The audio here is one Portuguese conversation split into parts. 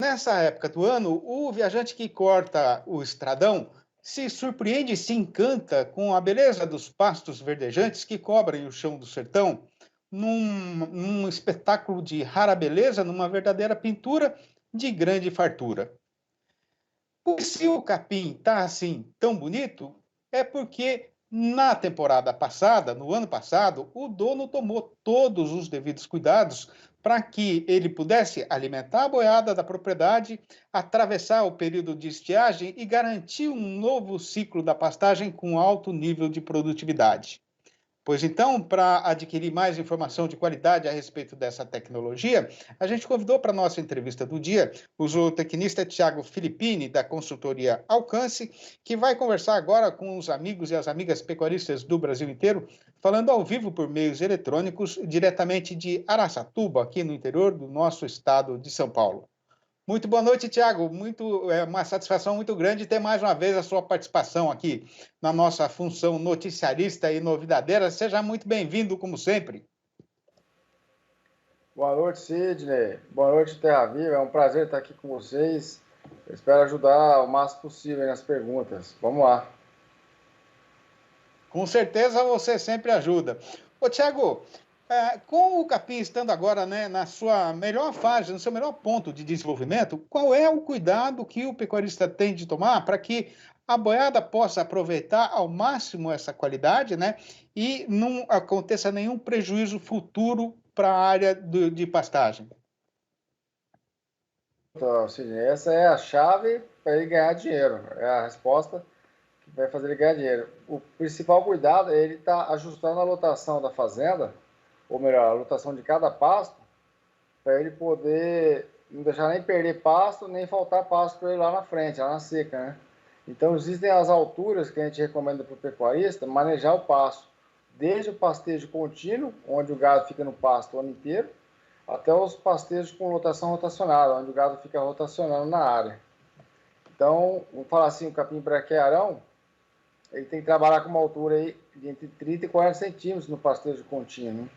nessa época do ano, o viajante que corta o estradão se surpreende e se encanta com a beleza dos pastos verdejantes que cobrem o chão do sertão, num espetáculo de rara beleza, numa verdadeira pintura de grande fartura. Porque se o capim está assim tão bonito, é porque na temporada passada, no ano passado, o dono tomou todos os devidos cuidados para que ele pudesse alimentar a boiada da propriedade, atravessar o período de estiagem e garantir um novo ciclo da pastagem com alto nível de produtividade. Pois então, para adquirir mais informação de qualidade a respeito dessa tecnologia, a gente convidou para a nossa entrevista do dia o zootecnista Tiago Filippini, da consultoria Alcance, que vai conversar agora com os amigos e as amigas pecuaristas do Brasil inteiro, falando ao vivo por meios eletrônicos, diretamente de Araçatuba, aqui no interior do nosso estado de São Paulo. Muito boa noite, Tiago. Uma satisfação muito grande ter mais uma vez a sua participação aqui na nossa função noticiarista e novidadeira. Seja muito bem-vindo, como sempre. Boa noite, Sidney. Boa noite, Terra Viva. É um prazer estar aqui com vocês. Eu espero ajudar o máximo possível nas perguntas. Vamos lá. Com certeza você sempre ajuda. Ô, Tiago, com o capim estando agora, né, na sua melhor fase, no seu melhor ponto de desenvolvimento, qual é o cuidado que o pecuarista tem de tomar para que a boiada possa aproveitar ao máximo essa qualidade, né, e não aconteça nenhum prejuízo futuro para a área de pastagem? Então, Sidney, essa é a chave para ele ganhar dinheiro. É a resposta que vai fazer ele ganhar dinheiro. O principal cuidado é ele estar ajustando a lotação da fazenda, ou melhor, a lotação de cada pasto, para ele poder não deixar nem perder pasto, nem faltar pasto para ele lá na frente, lá na seca, né? Então, existem as alturas que a gente recomenda para o pecuarista manejar o pasto, desde o pastejo contínuo, onde o gado fica no pasto o ano inteiro, até os pastejos com lotação rotacionada, onde o gado fica rotacionando na área. Então, vamos falar assim, o capim braquiarão, ele tem que trabalhar com uma altura aí de entre 30 e 40 centímetros no pastejo contínuo.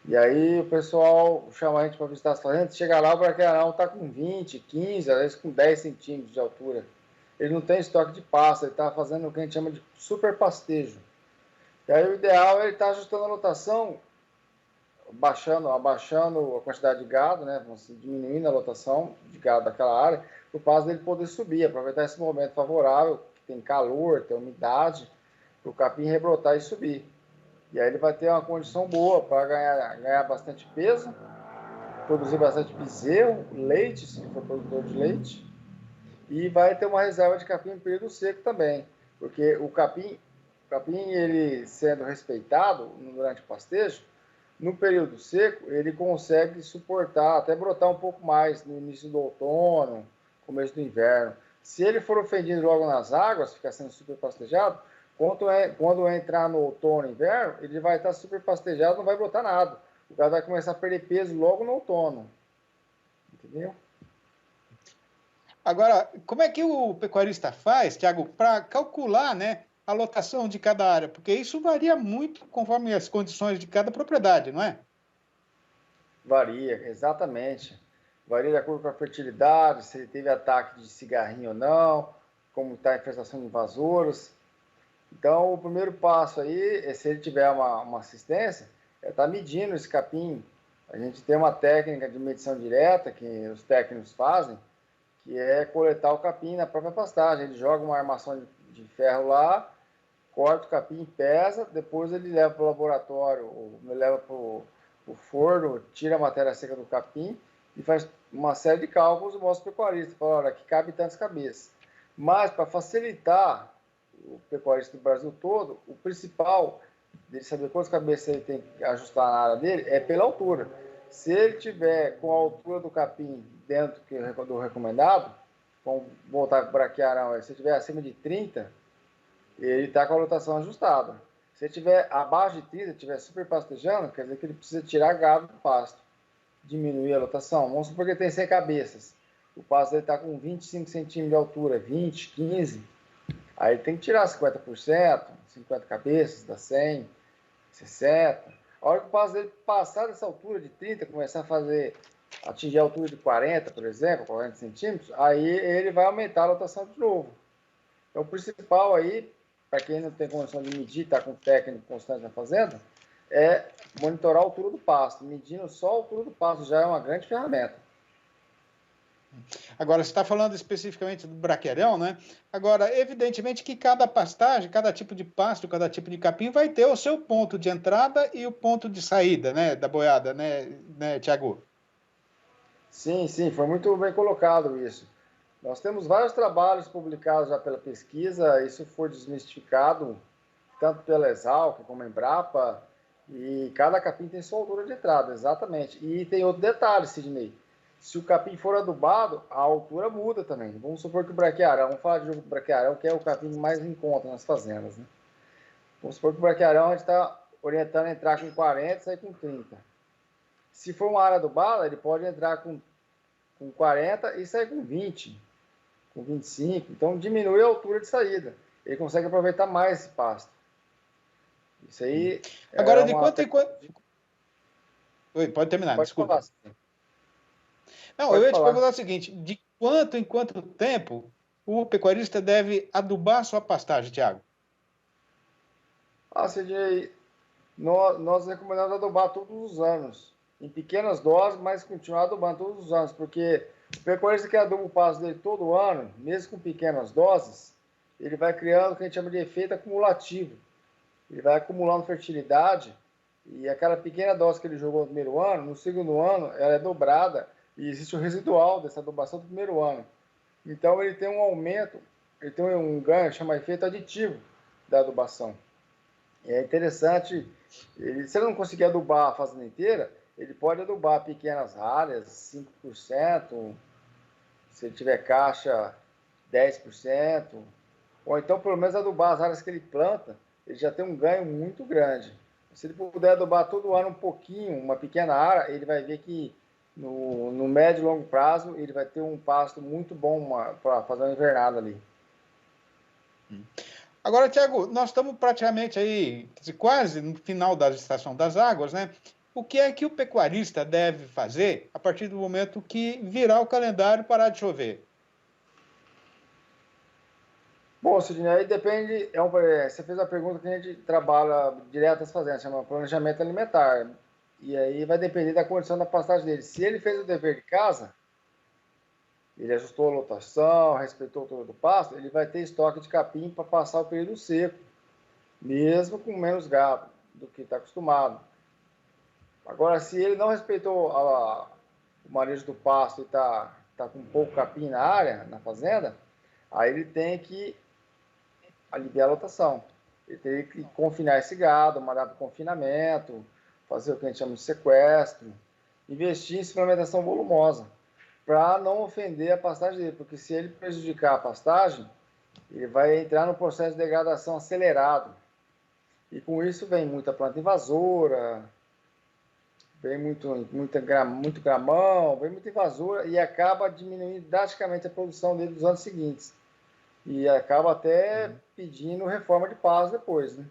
E aí o pessoal chama a gente para visitar as fazendas, chega lá, o braquiarão está com 20, 15, às vezes com 10 centímetros de altura. Ele não tem estoque de pasta, ele está fazendo o que a gente chama de super pastejo. E aí o ideal é ele estar ajustando a lotação, abaixando a quantidade de gado, né, diminuindo a lotação de gado daquela área, para o pasto dele poder subir, aproveitar esse momento favorável, que tem calor, tem umidade, para o capim rebrotar e subir. E aí ele vai ter uma condição boa para ganhar bastante peso, produzir bastante bezerro, leite, se for produtor de leite, e vai ter uma reserva de capim em período seco também, porque o capim ele sendo respeitado durante o pastejo, no período seco, ele consegue suportar, até brotar um pouco mais no início do outono, começo do inverno. Se ele for ofendido logo nas águas, ficar sendo super pastejado, quando entrar no outono e inverno, ele vai estar super pastejado, não vai brotar nada. O gado vai começar a perder peso logo no outono. Entendeu? Agora, como é que o pecuarista faz, Tiago, para calcular, né, a lotação de cada área? Porque isso varia muito conforme as condições de cada propriedade, não é? Varia, exatamente. Varia de acordo com a fertilidade, se ele teve ataque de cigarrinho ou não, como está a infestação de invasores. Então, o primeiro passo aí, se ele tiver uma assistência, é estar medindo esse capim. A gente tem uma técnica de medição direta que os técnicos fazem, que é coletar o capim na própria pastagem. Ele joga uma armação de ferro lá, corta o capim, pesa, depois ele leva para o laboratório, ou leva para o forno, tira a matéria seca do capim e faz uma série de cálculos e mostra para o pecuarista. Fala, olha, aqui cabe tantas cabeças. Mas, para facilitar o pecuarista do Brasil todo, o principal dele saber quantas cabeças ele tem que ajustar na área dele é pela altura. Se ele tiver com a altura do capim dentro do recomendado, vamos voltar para o braquiarão, se ele tiver acima de 30, ele está com a lotação ajustada. Se ele tiver abaixo de 30, estiver super pastejando, quer dizer que ele precisa tirar gado do pasto, diminuir a lotação. Vamos supor que ele tem 100 cabeças, o pasto dele está com 25 centímetros de altura, 20, 15, aí ele tem que tirar 50%, 50 cabeças, dá 100, 60. A hora que o pasto dele passar dessa altura de 30, começar a fazer atingir a altura de 40, por exemplo, 40 centímetros, aí ele vai aumentar a lotação de novo. Então, o principal aí, para quem não tem condição de medir, está com técnico constante na fazenda, é monitorar a altura do pasto. Medindo só a altura do pasto já é uma grande ferramenta. Agora, você está falando especificamente do braqueirão, né? Agora, evidentemente que cada pastagem, cada tipo de pasto, cada tipo de capim vai ter o seu ponto de entrada e o ponto de saída, né, da boiada, né, Tiago? Sim, sim, foi muito bem colocado isso. Nós temos vários trabalhos publicados já pela pesquisa, isso foi desmistificado tanto pela Exalc como a Embrapa, e cada capim tem sua altura de entrada, exatamente. E tem outro detalhe, Sidney. Se o capim for adubado, a altura muda também. Vamos supor que o braquiarão, vamos falar de jogo do braquiarão, que é o capim mais em conta nas fazendas, né? Vamos supor que o braquiarão a gente está orientando a entrar com 40 e sair com 30. Se for uma área adubada, ele pode entrar com 40 e sair com 20, com 25. Então diminui a altura de saída. Ele consegue aproveitar mais esse pasto. Isso aí Agora, é de uma... quanto em quanto... Oi, pode terminar, Pode desculpa. falar. Não, eu Pode ia te falar. perguntar o seguinte, de quanto em quanto tempo o pecuarista deve adubar sua pastagem, Tiago? Sidney, nós recomendamos adubar todos os anos, em pequenas doses, mas continuar adubando todos os anos, porque o pecuarista que aduba o pasto dele todo ano, mesmo com pequenas doses, ele vai criando o que a gente chama de efeito acumulativo. Ele vai acumulando fertilidade e aquela pequena dose que ele jogou no primeiro ano, no segundo ano, ela é dobrada e existe o residual dessa adubação do primeiro ano. Então ele tem um aumento, ele tem um ganho, chama efeito aditivo da adubação. É interessante, se ele não conseguir adubar a fazenda inteira, ele pode adubar pequenas áreas, 5%, se ele tiver caixa, 10%, ou então pelo menos adubar as áreas que ele planta, ele já tem um ganho muito grande. Se ele puder adubar todo ano um pouquinho, uma pequena área, ele vai ver que no médio e longo prazo ele vai ter um pasto muito bom para fazer uma invernada ali. Agora, Tiago, nós estamos praticamente aí, quase no final da estação das águas, né? O que é que o pecuarista deve fazer a partir do momento que virar o calendário e parar de chover? Bom, Sidney, aí depende. Você fez a pergunta que a gente trabalha direto às fazendas, chama planejamento alimentar. E aí vai depender da condição da pastagem dele. Se ele fez o dever de casa, ele ajustou a lotação, respeitou todo o pasto, ele vai ter estoque de capim para passar o período seco, mesmo com menos gado do que está acostumado. Agora, se ele não respeitou o manejo do pasto e está com pouco capim na área, na fazenda, aí ele tem que aliviar a lotação. Ele teria que confinar esse gado, mandar para o confinamento, fazer o que a gente chama de sequestro, investir em suplementação volumosa, para não ofender a pastagem dele, porque se ele prejudicar a pastagem, ele vai entrar no processo de degradação acelerado. E com isso vem muita planta invasora, vem muito gramão, vem muita invasora e acaba diminuindo drasticamente a produção dele dos anos seguintes. E acaba até pedindo reforma de pasto depois, né?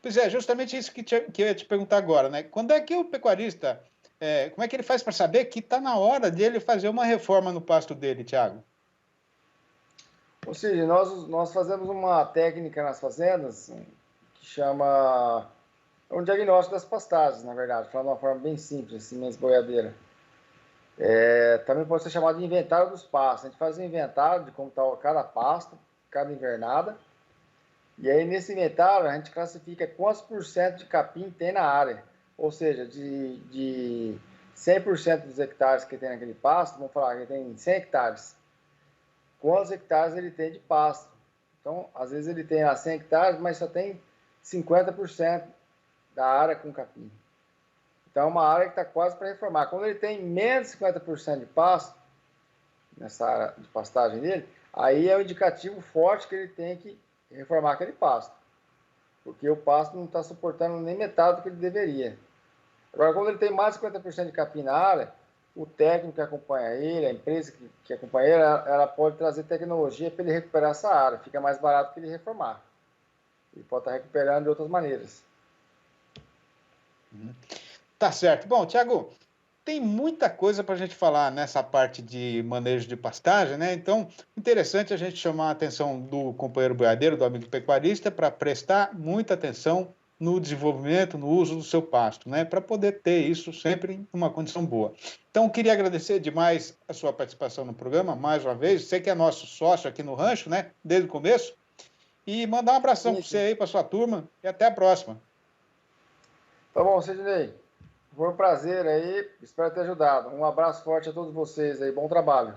Pois é, justamente isso que eu ia te perguntar agora, né? Quando é que o pecuarista, como é que ele faz para saber que está na hora dele fazer uma reforma no pasto dele, Tiago? Ou seja, nós fazemos uma técnica nas fazendas que chama... É um diagnóstico das pastagens, na verdade, falando de uma forma bem simples, assim, menos boiadeira. Também pode ser chamado de inventário dos pastos. A gente faz um inventário de como está cada pasto, cada invernada. E aí, nesse inventário, a gente classifica quantos por cento de capim tem na área. Ou seja, de 100% dos hectares que tem naquele pasto, vamos falar que tem 100 hectares. Quantos hectares ele tem de pasto? Então, às vezes ele tem 100 hectares, mas só tem 50% da área com capim. Então, é uma área que está quase para reformar. Quando ele tem menos de 50% de pasto, nessa área de pastagem dele, aí é um indicativo forte que ele tem que reformar aquele pasto. Porque o pasto não está suportando nem metade do que ele deveria. Agora, quando ele tem mais de 50% de capim na área, o técnico que acompanha ele, a empresa que acompanha ele, ela pode trazer tecnologia para ele recuperar essa área. Fica mais barato que ele reformar. Ele pode estar recuperando de outras maneiras. Tá certo. Bom, Tiago, tem muita coisa para a gente falar nessa parte de manejo de pastagem, né? Então, interessante a gente chamar a atenção do companheiro boiadeiro, do amigo pecuarista, para prestar muita atenção no desenvolvimento, no uso do seu pasto, né? Para poder ter isso sempre em uma condição boa. Então, queria agradecer demais a sua participação no programa, mais uma vez. Você que é nosso sócio aqui no rancho, né? Desde o começo. E mandar um abração para você aí, para sua turma, e até a próxima. Tá bom, Sidney. Foi um prazer aí, espero ter ajudado. Um abraço forte a todos vocês aí, bom trabalho.